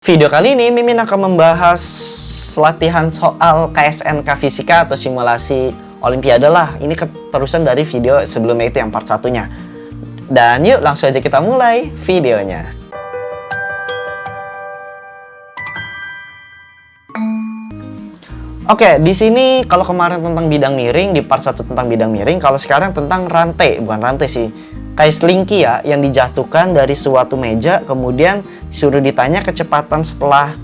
Video kali ini Mimin akan membahas latihan soal KSNK Fisika atau simulasi Olimpiade lah. Ini keterusan dari video sebelumnya itu yang part satunya. Dan yuk langsung aja kita mulai videonya. Oke, di sini kalau kemarin tentang bidang miring, di part 1 tentang bidang miring, kalau sekarang tentang rantai, bukan rantai sih. Kayak selingki ya, yang dijatuhkan dari suatu meja, kemudian suruh ditanya kecepatan setelah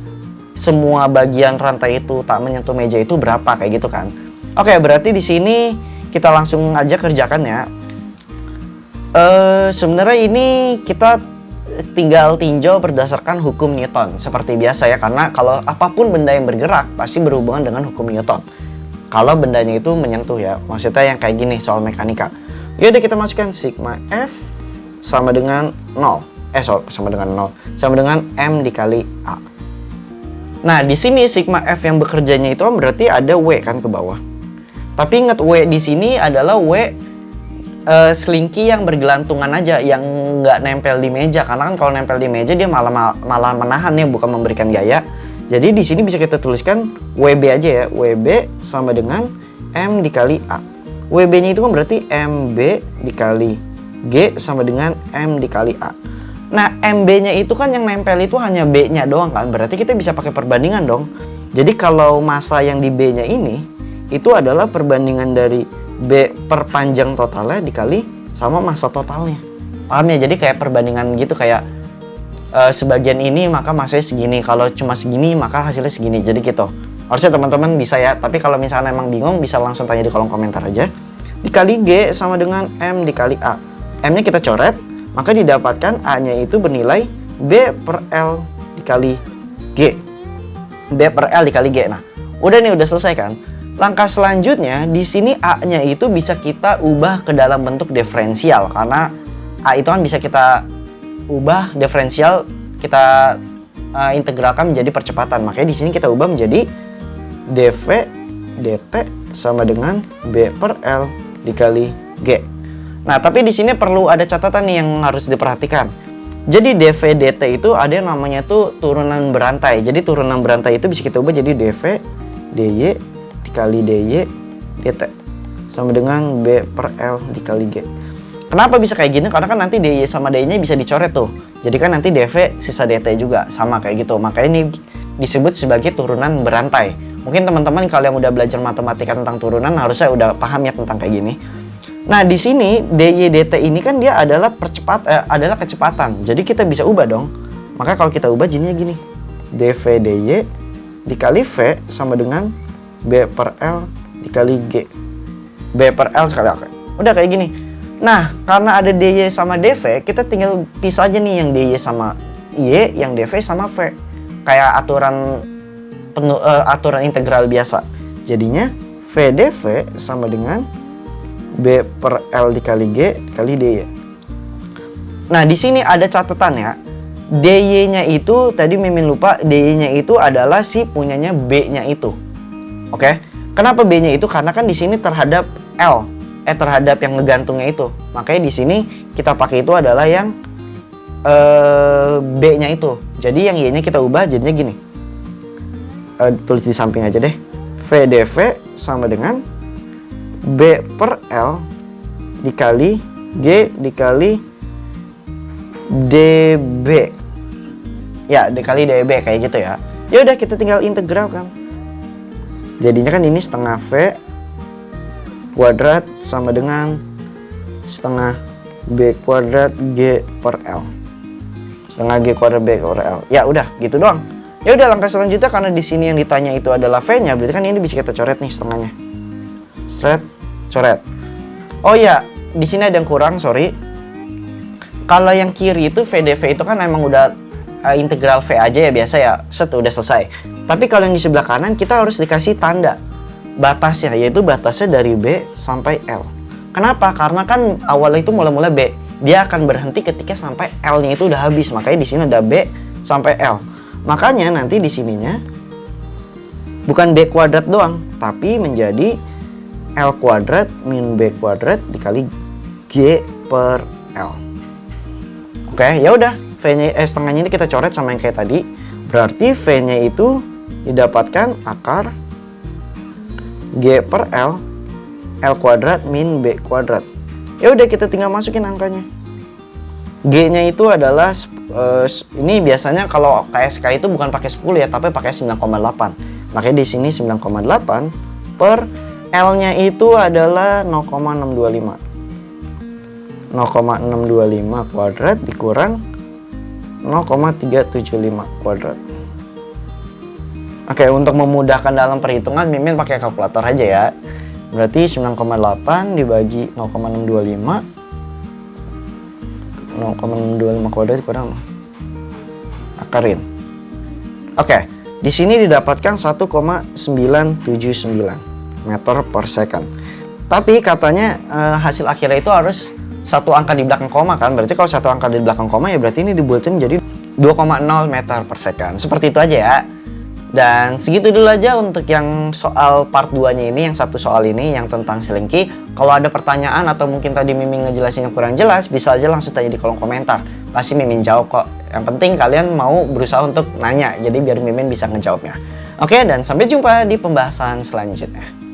semua bagian rantai itu tak menyentuh meja itu berapa, kayak gitu kan. Oke, berarti di sini kita langsung aja kerjakan ya. Sebenarnya ini kita tinggal tinjau berdasarkan hukum Newton seperti biasa ya, karena kalau apapun benda yang bergerak pasti berhubungan dengan hukum Newton. Kalau bendanya itu menyentuh ya, maksudnya yang kayak gini soal mekanika. Yaudah kita masukkan sigma F sama dengan 0. Sama dengan M dikali A. Nah, di sini sigma F yang bekerjanya itu berarti ada W kan ke bawah. Tapi ingat W di sini adalah W selingki yang bergelantungan aja, yang nggak nempel di meja. Karena kan kalau nempel di meja dia malah menahan ya, bukan memberikan gaya. Jadi di sini bisa kita tuliskan WB aja ya. WB sama dengan M dikali A. WB-nya itu kan berarti MB dikali G sama dengan M dikali A. Nah, MB-nya itu kan yang nempel itu hanya B-nya doang kan. Berarti kita bisa pakai perbandingan dong. Jadi kalau massa yang di B-nya ini itu adalah perbandingan dari B per panjang totalnya dikali sama massa totalnya. Paham ya? Jadi kayak perbandingan gitu, kayak sebagian ini maka massanya segini, kalau cuma segini maka hasilnya segini. Jadi gitu. Harusnya teman-teman bisa ya, tapi kalau misalnya emang bingung bisa langsung tanya di kolom komentar aja. Dikali G sama dengan M dikali A. M-nya kita coret, maka didapatkan A-nya itu bernilai B per L dikali G. B per L dikali G. Nah, udah nih, udah selesai kan? Langkah selanjutnya, di sini A-nya itu bisa kita ubah ke dalam bentuk diferensial. Karena A itu kan bisa kita ubah diferensial, kita integralkan menjadi percepatan. Makanya di sini kita ubah menjadi dV dt sama dengan B per L dikali G. Nah, tapi di sini perlu ada catatan nih yang harus diperhatikan. Jadi dV dt itu ada yang namanya tuh turunan berantai. Jadi turunan berantai itu bisa kita ubah jadi dV dy dikali dy dt sama dengan B per L dikali G. Kenapa bisa kayak gini? Karena kan nanti dy sama dy-nya bisa dicoret tuh. Jadi kan nanti dV sisa dt juga sama kayak gitu. Makanya ini disebut sebagai turunan berantai. Mungkin teman-teman kalau yang udah belajar matematika tentang turunan harusnya udah paham ya tentang kayak gini. Nah, di sini dy dt ini kan dia adalah adalah kecepatan. Jadi kita bisa ubah dong. Maka kalau kita ubah jadinya gini. dV dy dikali V sama dengan B per L dikali G. B per L sekali oke. Udah kayak gini. Nah, karena ada dy sama dv, kita tinggal pisah aja nih yang dy sama y, yang dv sama v. Kayak aturan integral biasa. Jadinya V dv sama dengan B per L dikali G dikali dy. Nah, di sini ada catatan ya. dy-nya itu tadi Mimin lupa, dy-nya itu adalah si punyanya B-nya itu. Oke. Kenapa B-nya itu? Karena kan di sini terhadap L, terhadap yang ngegantungnya itu. Makanya di sini kita pakai itu adalah yang B-nya itu. Jadi yang Y-nya kita ubah jadinya gini. Tulis di samping aja deh. V dv sama dengan B per L dikali G dikali dB. Ya, dikali dB kayak gitu ya. Ya udah, kita tinggal integral kan. Jadinya kan ini setengah V kuadrat sama dengan setengah B kuadrat G per L. Setengah G kuadrat B per L. Ya udah, gitu doang. Ya udah, langkah selanjutnya karena di sini yang ditanya itu adalah V-nya, berarti kan ini bisa kita coret nih setengahnya. Coret. Oh ya, di sini ada yang kurang, sorry. Kalau yang kiri itu VdV itu kan emang udah integral V aja ya, biasa ya. Udah selesai. Tapi kalau yang di sebelah kanan kita harus dikasih tanda batasnya, yaitu batasnya dari B sampai L. Kenapa? Karena kan awalnya itu mula-mula B. Dia akan berhenti ketika sampai L-nya itu udah habis. Makanya di sini ada B sampai L. Makanya nanti di sininya bukan B kuadrat doang, tapi menjadi L kuadrat min B kuadrat dikali G per L. Oke, ya udah. V-nya setengahnya ini kita coret sama yang kayak tadi. Berarti V-nya itu didapatkan akar G per L kuadrat min B kuadrat. Ya udah, kita tinggal masukin angkanya. G-nya itu adalah ini biasanya kalau KSK itu bukan pakai 10 ya, tapi pakai 9,8. Makanya di sini 9,8 per L-nya itu adalah 0,625. 0,625 kuadrat dikurang 0,375 kuadrat. Oke, untuk memudahkan dalam perhitungan Mimin pakai kalkulator aja ya. Berarti 9,8 dibagi 0,625. 0,625 kuadrat dikurang akarin. Oke, di sini didapatkan 1,979 meter per second. Tapi katanya hasil akhirnya itu harus satu angka di belakang koma kan. Berarti kalau satu angka di belakang koma ya berarti ini dibuatin jadi 2,0 meter per second. Seperti itu aja ya. Dan segitu dulu aja untuk yang soal part 2-nya ini, yang satu soal ini yang tentang selingki. Kalau ada pertanyaan atau mungkin tadi Mimin ngejelasinnya kurang jelas, bisa aja langsung tanya di kolom komentar. Pasti Mimin jawab kok. Yang penting kalian mau berusaha untuk nanya, jadi biar Mimin bisa ngejawabnya. Oke, dan sampai jumpa di pembahasan selanjutnya.